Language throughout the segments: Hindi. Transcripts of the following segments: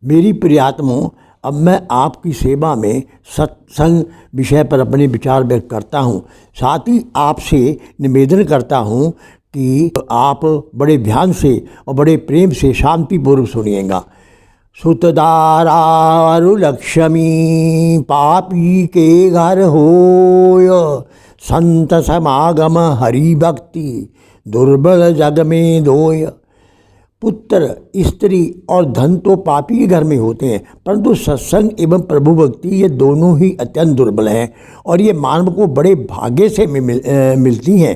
मेरी प्रियात्मों, अब मैं आपकी सेवा में सत्संग विषय पर अपने विचार व्यक्त करता हूँ। साथ ही आपसे निवेदन करता हूँ कि आप बड़े ध्यान से और बड़े प्रेम से शांतिपूर्वक सुनिएगा। सुतदारारु लक्ष्मी पापी के घर होय, संत समागम हरि भक्ति दुर्बल जग में दोय। पुत्र, स्त्री और धन तो पापी के घर में होते हैं, परंतु सत्संग एवं प्रभु भक्ति ये दोनों ही अत्यंत दुर्बल हैं और ये मानव को बड़े भाग्य से मिलती हैं।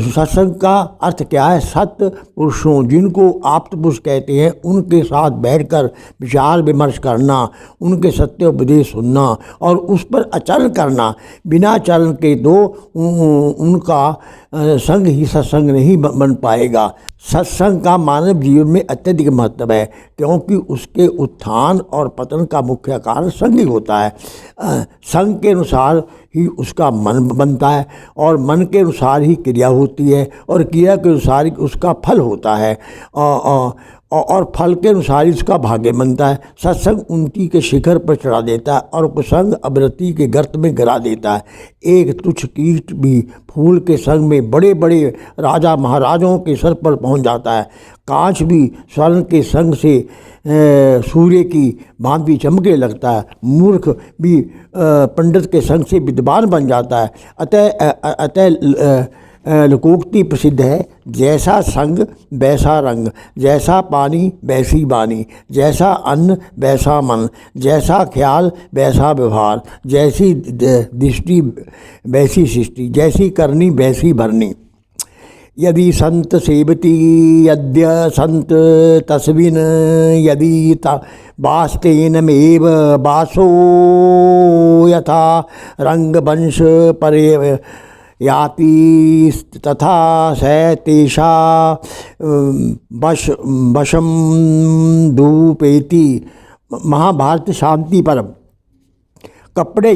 सत्संग का अर्थ क्या है? सत्य पुरुषों, जिनको आप्त पुरुष कहते हैं, उनके साथ बैठकर विचार विमर्श करना, उनके सत्य उपदेश सुनना और उस पर आचरण करना। बिना चरण के तो उनका संग ही सत्संग नहीं बन पाएगा। सत्संग का मानव जीवन में अत्यधिक महत्व है, क्योंकि उसके उत्थान और पतन का मुख्य कारण संग ही होता है। संग के अनुसार ही उसका मन बनता है और मन के अनुसार ही क्रिया होती है और क्रिया के अनुसार ही उसका फल होता है और फल के अनुसार इसका भाग्य बनता है। सत्संग उन्नति के शिखर पर चढ़ा देता है और कुसंग अवनति के गर्त में गिरा देता है। एक तुच्छ कीट भी फूल के संग में बड़े बड़े राजा महाराजों के सर पर पहुंच जाता है। कांच भी स्वर्ण के संग से सूर्य की भांति चमकने लगता है। मूर्ख भी पंडित के संग से विद्वान बन जाता है। अतः लोकोक्ति प्रसिद्ध है, जैसा संग वैसा रंग, जैसा पानी वैसी वाणी, जैसा अन्न वैसा मन, जैसा ख्याल वैसा व्यवहार, जैसी दृष्टि वैसी सृष्टि, जैसी करनी वैसी भरनी। यदि संत सेवती यद्य संत तस्विन, यदि वास्तेन मेव वासो यथा रंगवंश परे याति तथा सैतेषा वशम धूपेति। महाभारत शांति परम। कपड़े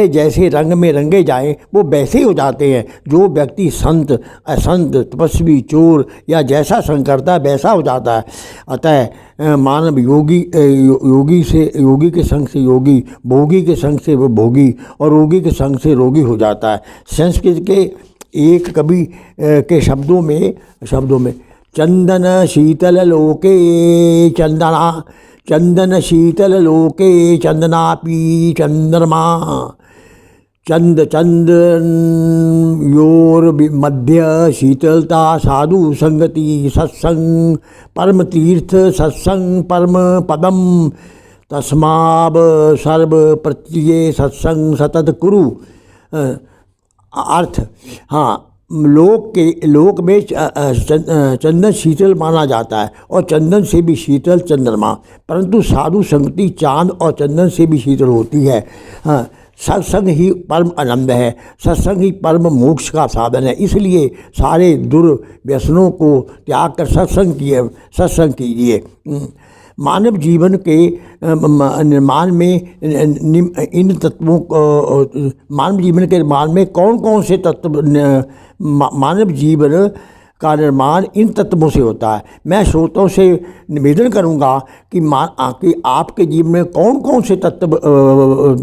जैसे रंग में रंगे जाएं, वो वैसे ही हो जाते हैं। जो व्यक्ति संत, असंत, तपस्वी, चोर या जैसा संग करता है वैसा हो जाता है। अतः मानव योगी के संग से योगी, भोगी के संग से वो भोगी और रोगी के संग से रोगी हो जाता है। संस्कृत के एक कवि के शब्दों में चंदन शीतल लोके चंदन शीतल लोके चंदनापि चंद्रमा, चंदन योर मध्य शीतलता साधु संगति, सत्संग परम तीर्थ, सत्संग परम पदम, तस्माब सर्व प्रत्यये सत्संग सतत कुरु। अर्थ, हाँ, लोक में चंदन शीतल माना जाता है और चंदन से भी शीतल चंद्रमा, परंतु साधु संगति चांद और चंदन से भी शीतल होती है। हाँ, सत्संग ही परम आनंद है, सत्संग ही परम मोक्ष का साधन है। इसलिए सारे दुर्व्यसनों को त्याग कर सत्संग कीजिए। मानव जीवन के निर्माण में इन तत्वों को, मानव जीवन के निर्माण में कौन कौन से तत्व, मानव जीवन का निर्माण इन तत्वों से होता है। मैं श्रोताओं से निवेदन करूंगा कि आपके जीवन में कौन कौन से तत्व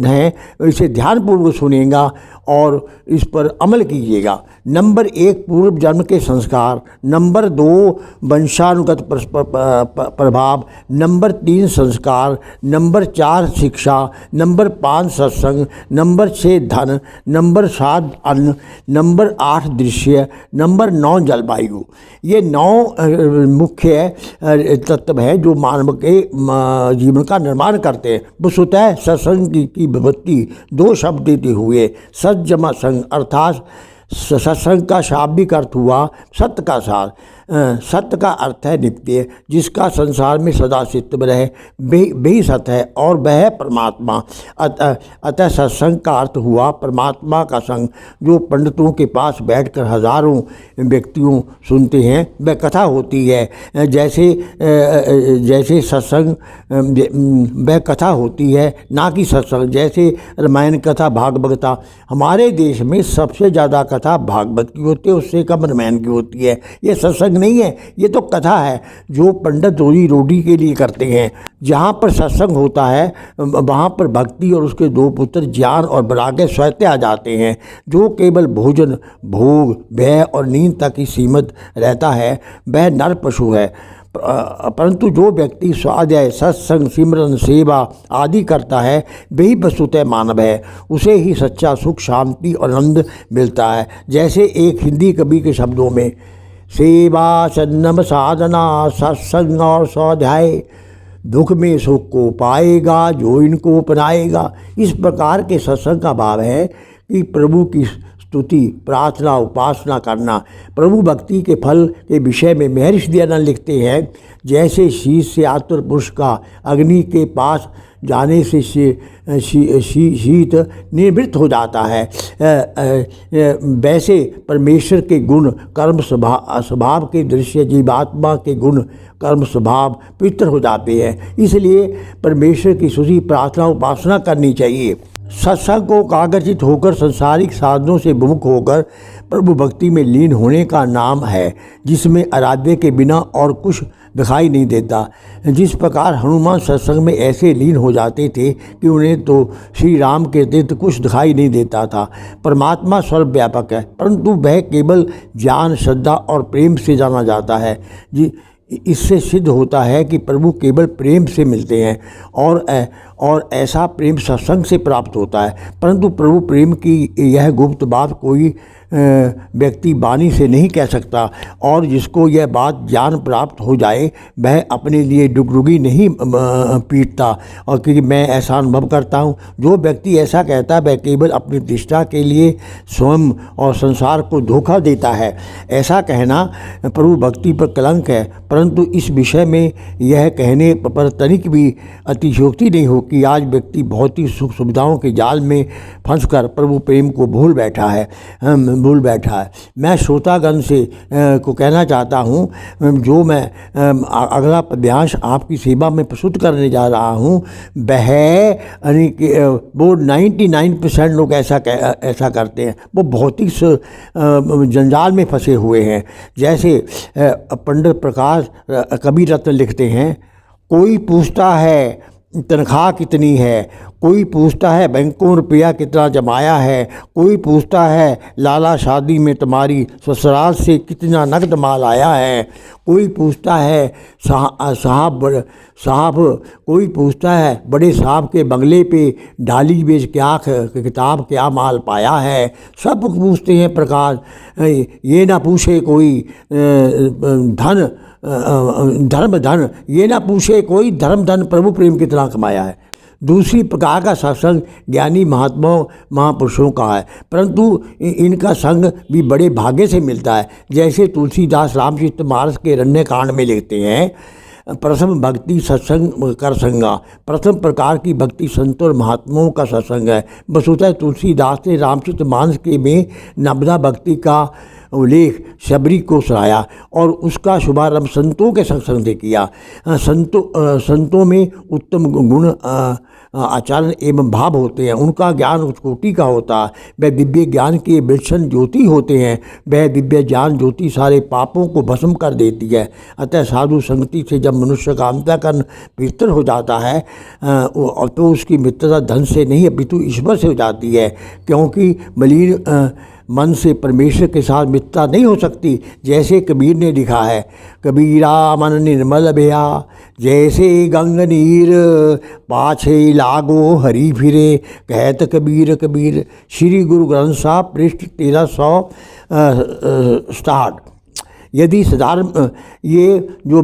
हैं, इसे ध्यानपूर्वक सुनिएगा और इस पर अमल कीजिएगा। नंबर 1, पूर्व जन्म के संस्कार। नंबर 2, वंशानुगत प्रभाव। नंबर 3, संस्कार। नंबर 4, शिक्षा। नंबर 5, सत्संग। नंबर 6, धन। नंबर 7, अन्न। नंबर 8, दृश्य। नंबर 9, जलवायु। ये 9 मुख्य तत्व हैं जो मानव के जीवन का निर्माण करते हैं। वस्तुतः सत्संग की विभक्ति 2 शब्द देते हुए सज्जमा संग, अर्थात सत्संग का शाब्दिक अर्थ हुआ सत्य का सार। सत्य का अर्थ है नित्य, जिसका संसार में सदा अस्तित्व रहे, वही सत्य है और वह है परमात्मा। अतः सत्संग का अर्थ हुआ परमात्मा का संग। जो पंडितों के पास बैठकर हजारों व्यक्तियों सुनते हैं, वह कथा होती है। जैसे सत्संग वह कथा होती है, ना कि सत्संग। जैसे रामायण कथा, भागवत। हमारे देश में सबसे ज़्यादा कथा भागवत की होती है, उससे कम रामायण की होती है। ये सत्संग नहीं है, ये तो कथा है जो पंडित रोजी रोटी के लिए करते हैं। जहाँ पर सत्संग होता है वहाँ पर भक्ति और उसके दो पुत्र ज्ञान और वैराग्य स्वतः आ जाते हैं। जो केवल भोजन, भोग, भय और नींद तक ही सीमित रहता है वह नर पशु है। परंतु जो व्यक्ति स्वाध्याय, सत्संग, सिमरन, सेवा आदि करता है वही वस्तुतः मानव है। उसे ही सच्चा सुख, शांति और आनंद मिलता है। जैसे एक हिंदी कवि के शब्दों में, सेवा संयम साधना सत्संग और स्वाध्याय, दुख में सुख को पाएगा जो इनको अपनाएगा। इस प्रकार के सत्संग का भाव है कि प्रभु की स्तुति, प्रार्थना, उपासना करना। प्रभु भक्ति के फल के विषय में महर्षि दयानंद लिखते हैं, जैसे शीश से आतुर पुरुष का अग्नि के पास जाने से शीत निवृत्त हो जाता है, वैसे परमेश्वर के गुण कर्म स्वभाव के दृश्य जीवात्मा के गुण कर्म स्वभाव पवित्र हो जाते हैं। इसलिए परमेश्वर की स्तुति, प्रार्थना, उपासना करनी चाहिए। सत्संग को कागजित होकर सांसारिक साधनों से विमुख होकर प्रभु भक्ति में लीन होने का नाम है, जिसमें आराध्य के बिना और कुछ दिखाई नहीं देता। जिस प्रकार हनुमान सत्संग में ऐसे लीन हो जाते थे कि उन्हें तो श्री राम के अतिरिक्त कुछ दिखाई नहीं देता था। परमात्मा सर्वव्यापक है, परंतु वह केवल ज्ञान, श्रद्धा और प्रेम से जाना जाता है। इससे सिद्ध होता है कि प्रभु केवल प्रेम से मिलते हैं और ऐसा प्रेम सत्संग से प्राप्त होता है। परंतु प्रभु प्रेम की यह गुप्त बात कोई व्यक्ति वाणी से नहीं कह सकता, और जिसको यह बात ज्ञान प्राप्त हो जाए वह अपने लिए डुगडुगी नहीं पीटता, और क्योंकि मैं ऐसा अनुभव करता हूँ। जो व्यक्ति ऐसा कहता है वह केवल अपनी प्रतिष्ठा के लिए स्वयं और संसार को धोखा देता है। ऐसा कहना प्रभु भक्ति पर कलंक है। परंतु इस विषय में यह कहने पर तनिक भी अतिशयोक्ति नहीं हो कि आज व्यक्ति बहुत ही सुख सुविधाओं के जाल में फंसकर प्रभु प्रेम को भूल बैठा है। मैं श्रोतागण से को कहना चाहता हूँ, जो मैं अगला पद्यांश आपकी सेवा में प्रस्तुत करने जा रहा हूँ वह वो 99% लोग ऐसा करते हैं। वो भौतिक जंजाल में फंसे हुए हैं। जैसे पंडित प्रकाश कबीर रत्न लिखते हैं, कोई पूछता है तनख्वाह कितनी है, कोई पूछता है बैंकों रुपया कितना जमाया है, कोई पूछता है लाला शादी में तुम्हारी ससुराल से कितना नकद माल आया है, कोई पूछता है साहब, कोई पूछता है बड़े साहब के बंगले पे डाली बेच क्या किताब क्या माल पाया है। सब पूछते हैं प्रकाश, ये ना पूछे कोई धन, ये ना पूछे कोई धन प्रभु प्रेम कितना कमाया है। दूसरी प्रकार का सत्संग ज्ञानी महात्माओं महापुरुषों का है, परंतु इनका संग भी बड़े भाग्य से मिलता है। जैसे तुलसीदास रामचरित मानस के रण्य कांड में लिखते हैं, प्रथम भक्ति सत्संग कर संगा। प्रथम प्रकार की भक्ति संतों और महात्माओं का सत्संग है। वसुतः तुलसीदास ने रामचरित मानस के में नवदा भक्ति का उल्लेख शबरी को सराया और उसका शुभारंभ संतों के सत्संग से किया। संतों में उत्तम गुण आचरण एवं भाव होते हैं। उनका ज्ञान उस कोटि का होता है। वह दिव्य ज्ञान के विलक्षण ज्योति होते हैं। वह दिव्य ज्ञान ज्योति सारे पापों को भस्म कर देती है। अतः साधु संगति से जब मनुष्य का अंतःकरण पवित्र हो जाता है तो उसकी मित्रता धन से नहीं अपितु ईश्वर से हो जाती है, क्योंकि मलिन मन से परमेश्वर के साथ मित्रता नहीं हो सकती। जैसे कबीर ने लिखा है, कबीरा मन निर्मल भया जैसे गंग नीर, पाछे लागो हरि फिरे कहत कबीर कबीर। श्री गुरु ग्रंथ साहब पृष्ठ 1360। यदि साधारण ये जो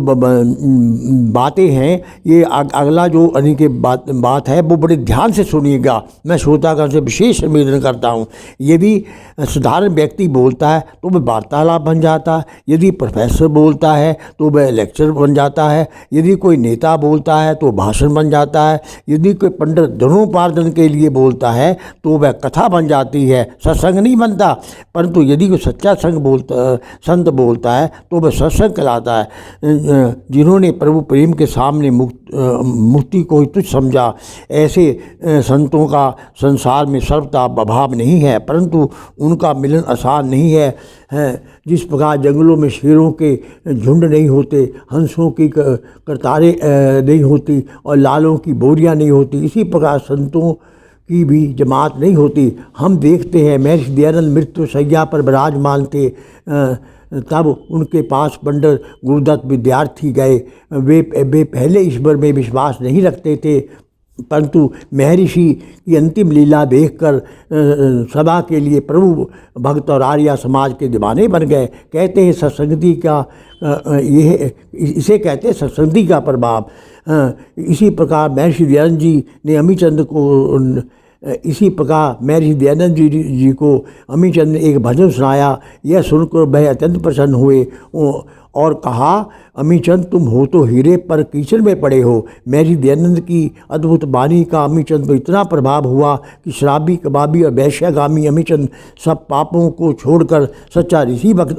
बातें हैं, ये अगला जो के बात है वो बड़े ध्यान से सुनिएगा। मैं श्रोतागण से विशेष निवेदन करता हूँ। यदि साधारण व्यक्ति बोलता है तो वह वार्तालाप बन जाता है, यदि प्रोफेसर बोलता है तो वह लेक्चर बन जाता है, यदि कोई नेता बोलता है तो भाषण बन जाता है, यदि कोई पंडित धनोपार्जन के लिए बोलता है तो वह कथा बन जाती है, सत्संग नहीं बनता। परंतु यदि कोई सच्चा संत बोलता है तो वह सत्संग कहलाता है। जिन्होंने प्रभु प्रेम के सामने मुक्ति को ही तुच्छ समझा, ऐसे संतों का संसार में सर्वथा अभाव नहीं है, परंतु उनका मिलन आसान नहीं है। जिस प्रकार जंगलों में शेरों के झुंड नहीं होते, हंसों की कतारें नहीं होती और लालों की बोरियां नहीं होती, इसी प्रकार संतों की भी जमात नहीं होती। हम देखते हैं महर्षि दयानंद मृत्यु शैया पर विराजमान थे, तब उनके पास पंडित गुरुदत्त विद्यार्थी गए। वे पहले ईश्वर में विश्वास नहीं रखते थे, परंतु महर्षि की अंतिम लीला देखकर सदा के लिए प्रभु भक्त और आर्य समाज के दीवाने बन गए। कहते हैं सत्संगति का इसे कहते हैं सत्संगति का प्रभाव। इसी प्रकार महर्षि दयानंद जी ने जी को अमीचंद ने एक भजन सुनाया। यह सुनकर वह अत्यंत प्रसन्न हुए और कहा, अमीचंद तुम हो तो हीरे पर कीचड़ में पड़े हो। महर्षि दयानंद की अद्भुत वाणी का अमीचंद पर इतना प्रभाव हुआ कि शराबी, कबाबी और वैश्यगामी अमीचंद सब पापों को छोड़कर सच्चा ऋषि भक्त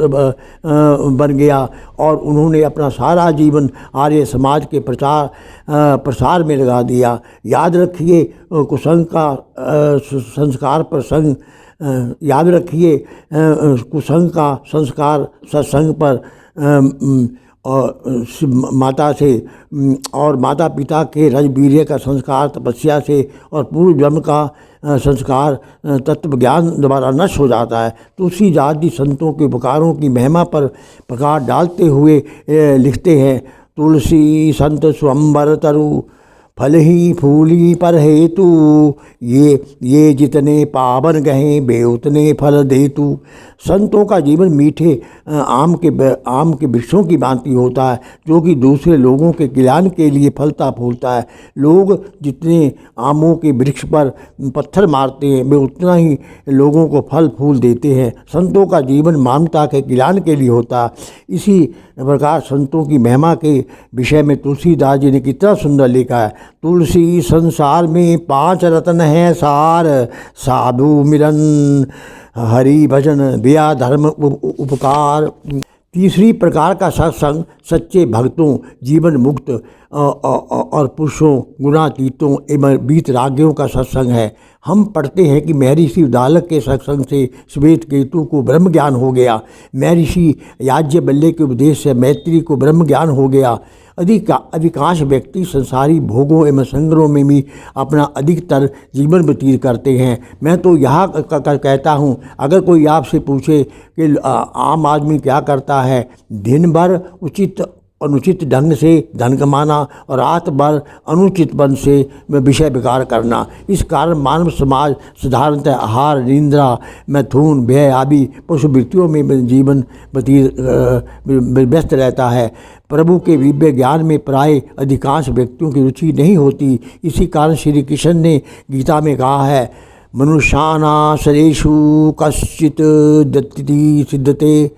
बन गया और उन्होंने अपना सारा जीवन आर्य समाज के प्रसार में लगा दिया। याद रखिए कुसंग का संस्कार पर संग, याद रखिए कुसंग का संस्कार सत्संग पर माता से और माता पिता के रजवीर्य का संस्कार तपस्या से और पूर्व जन्म का संस्कार तत्व ज्ञान द्वारा नष्ट हो जाता है। तुलसीदास जी संतों के उपकारों की महिमा पर प्रकाश डालते हुए लिखते हैं, तुलसी संत स्वंबर तरु फल ही फूली पर हेतु, ये जितने पावन गहे बे उतने फल देतु। संतों का जीवन मीठे आम के वृक्षों की भांति होता है, जो कि दूसरे लोगों के कल्याण के लिए फलता फूलता है। लोग जितने आमों के वृक्ष पर पत्थर मारते हैं, वे उतना ही लोगों को फल फूल देते हैं। संतों का जीवन मानवता के कल्याण के लिए होता है। इसी प्रकार संतों की महिमा के विषय में तुलसीदास जी ने कितना सुंदर लिखा है, तुलसी संसार में 5 रत्न है सार, साधु मिलन हरि भजन दया धर्म उपकार। तीसरी प्रकार का सत्संग सच्चे भक्तों, जीवन मुक्त और पुरुषों, गुणातीतों एवं वीतरागियों का सत्संग है। हम पढ़ते हैं कि महर्षि उद्दालक के सत्संग से श्वेत केतु को ब्रह्म ज्ञान हो गया। महर्षि याज्ञवल्क्य के उपदेश से मैत्री को ब्रह्म ज्ञान हो गया। अधिकांश व्यक्ति संसारी भोगों एवं संग्रहों में भी अपना अधिकतर जीवन व्यतीत करते हैं। मैं तो यह कहता हूँ, अगर कोई आपसे पूछे कि आम आदमी क्या करता है, दिन भर उचित अनुचित ढंग से धन कमाना और रात भर अनुचित वन से विषय विकार करना। इस कारण मानव समाज साधारणतः आहार, निंद्रा, मैथुन, व्यय आदि पशुवृत्तियों में जीवन व्यस्त रहता है। प्रभु के दिव्य ज्ञान में प्राय अधिकांश व्यक्तियों की रुचि नहीं होती। इसी कारण श्री कृष्ण ने गीता में कहा है, मनुष्याणां शरेषु कश्चित् दत्ति सिद्धते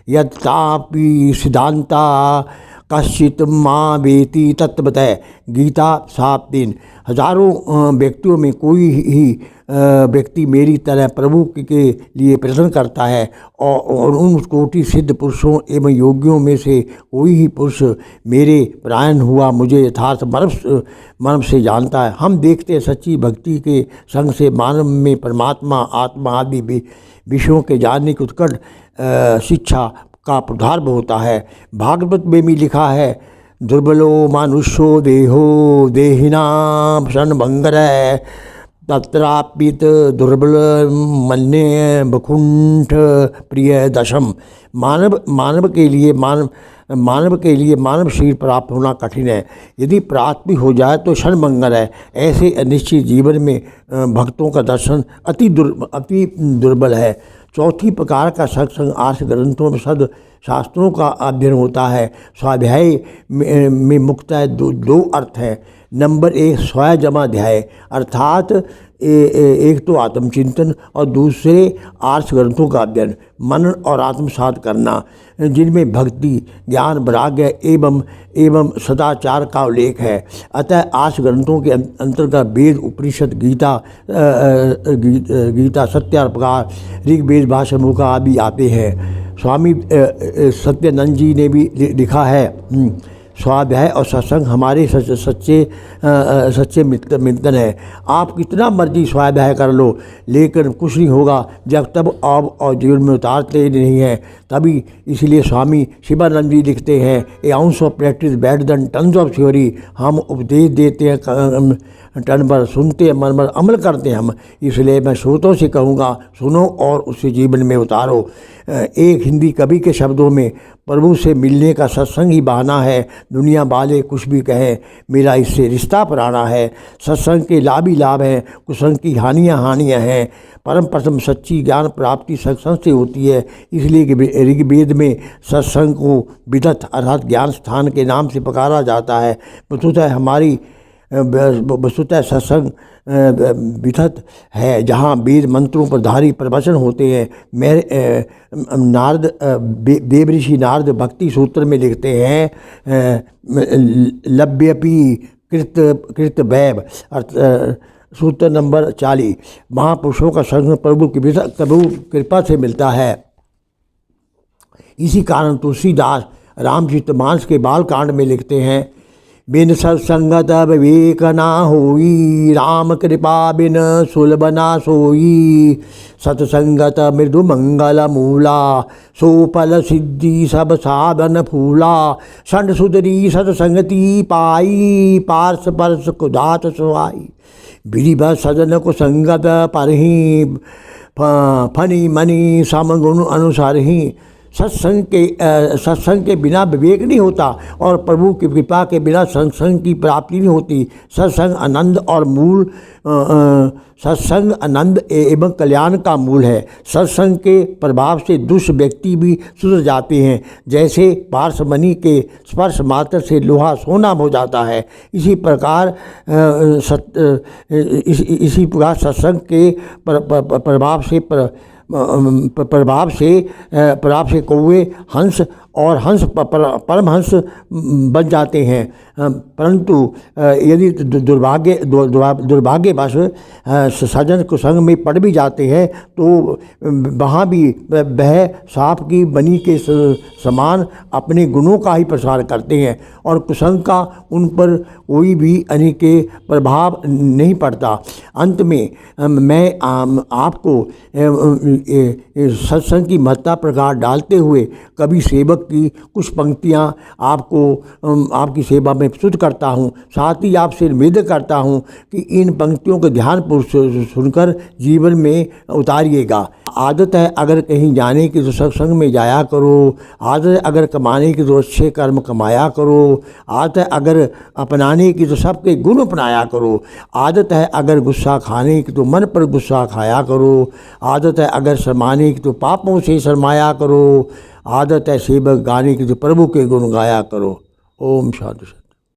यत्तापि सिद्धांता कश्चित् मां वेति तत्वतः। गीता 7:3। हजारों व्यक्तियों में कोई ही व्यक्ति मेरी तरह प्रभु के लिए प्रयत्न करता है और उन कोटि सिद्ध पुरुषों एवं योगियों में से कोई ही पुरुष मेरे परायण हुआ मुझे यथार्थ मर्म से जानता है। हम देखते हैं सच्ची भक्ति के संग से मानव में परमात्मा, आत्मा आदि विषयों के जानने की उत्कट शिक्षा का प्रारंभ होता है। भागवत में भी लिखा है, दुर्बलो मानुष्यो देहो देहिनां क्षणभंगरः तत्रापित दुर्बल मन्ये बकुंठ प्रिय दशम। मानव के लिए मानव शरीर प्राप्त होना कठिन है। यदि प्राप्त भी हो जाए तो क्षणभंगर है। ऐसे अनिश्चित जीवन में भक्तों का दर्शन अति दुर्बल है। चौथी प्रकार का सत्संग आर्ष ग्रंथों में सद शास्त्रों का अध्ययन होता है। स्वाध्याय में मुख्यतः दो अर्थ हैं। नंबर 1 स्वयं अर्थात एक तो आत्मचिंतन और दूसरे आर्ष ग्रंथों का अध्ययन, मनन और आत्मसात करना, जिनमें भक्ति, ज्ञान, वैराग्य एवं सदाचार का उल्लेख है। अतः आर्ष ग्रंथों के अंतर्गत वेद, उपनिषद, गीता, सत्यार प्रकार, ऋग्वेद, भाषा, मुखा आदि आते हैं। स्वामी सत्यानंद जी ने भी लिखा है, स्वाध्याय और सत्संग हमारे सच्चे मित्र हैं। आप कितना मर्जी स्वाध्याय कर लो, लेकिन कुछ नहीं होगा जब तब आप और जीवन में उतारते नहीं हैं तभी। इसलिए स्वामी शिवानंद जी लिखते हैं, a ounce of practice better than tons of theory. हम उपदेश देते हैं टन भर, सुनते हैं मन भर, अमल करते हैं हम। इसलिए मैं श्रोतों से कहूँगा, सुनो और उसे जीवन में उतारो। एक हिंदी कवि के शब्दों में, प्रभु से मिलने का सत्संग ही बहाना है, दुनिया वाले कुछ भी कहें, मेरा इससे रिश्ता पुराना है। सत्संग के लाभ ही लाभ हैं, कुसंग की हानियाँ हैं। परम प्रथम सच्ची ज्ञान प्राप्ति सत्संग से होती है। इसलिए ऋग्वेद में सत्संग को विदत अर्थात ज्ञान स्थान के नाम से पुकारा जाता है। वस्तुतः सत्संग विदत है जहाँ वेद मंत्रों पर धारी प्रवचन होते हैं। मेरे नारद देवऋषि नारद भक्ति सूत्र में लिखते हैं, लभ्यपि कृत वैभ, सूत्र नंबर 40। महापुरुषों का संग प्रभु कृपा से मिलता है। इसी कारण तुलसीदास रामचरितमानस के बालकांड में लिखते हैं, बिन सत्संगत विवेक ना होई, राम कृपा बिन सुलभ ना सोई। सत्संगत मृदु मंगल मूला, सो फल सिद्धि सब साधन फूला। षड सुधरी सत्संगति पाई, पार्श परस कुदात सुहाई। विधि सजन को संगत पर ही, फनी मनी समगुण अनुसार ही। सत्संग के बिना विवेक नहीं होता और प्रभु की कृपा के बिना सत्संग की प्राप्ति नहीं होती। सत्संग आनंद एवं कल्याण का मूल है। सत्संग के प्रभाव से दुष्ट व्यक्ति भी सुधर जाते हैं, जैसे पार्श्वमणि के स्पर्श मात्र से लोहा सोना हो जाता है। इसी प्रकार सत्संग के प्रभाव से कौवे हंस और हंस परमहंस बन जाते हैं। परंतु यदि दुर्भाग्यवश सज्जन कुसंग में पड़ भी जाते हैं तो वहाँ भी वह सांप की बनी के समान अपने गुणों का ही प्रसार करते हैं और कुसंग का उन पर कोई भी अनिके प्रभाव नहीं पड़ता। अंत में मैं आपको सत्संग की महत्ता प्रकाश डालते हुए कवि सेवक की कुछ पंक्तियाँ आपकी सेवा में प्रस्तुत करता हूँ। साथ ही आपसे निवेदन करता हूँ कि इन पंक्तियों को ध्यानपूर्वक सुनकर जीवन में उतारिएगा। आदत है अगर कहीं जाने की तो सत्संग में जाया करो। आदत है अगर कमाने की तो अच्छे कर्म कमाया करो। आदत है अगर अपनाने की तो सबके गुण अपनाया करो। आदत है अगर गुस्सा खाने की तो मन पर गुस्सा खाया करो। आदत है अगर शर्माने की तो पापों से शर्माया करो। आदत है सेवक गाने की तो प्रभु के गुण गाया करो। ओम शांति।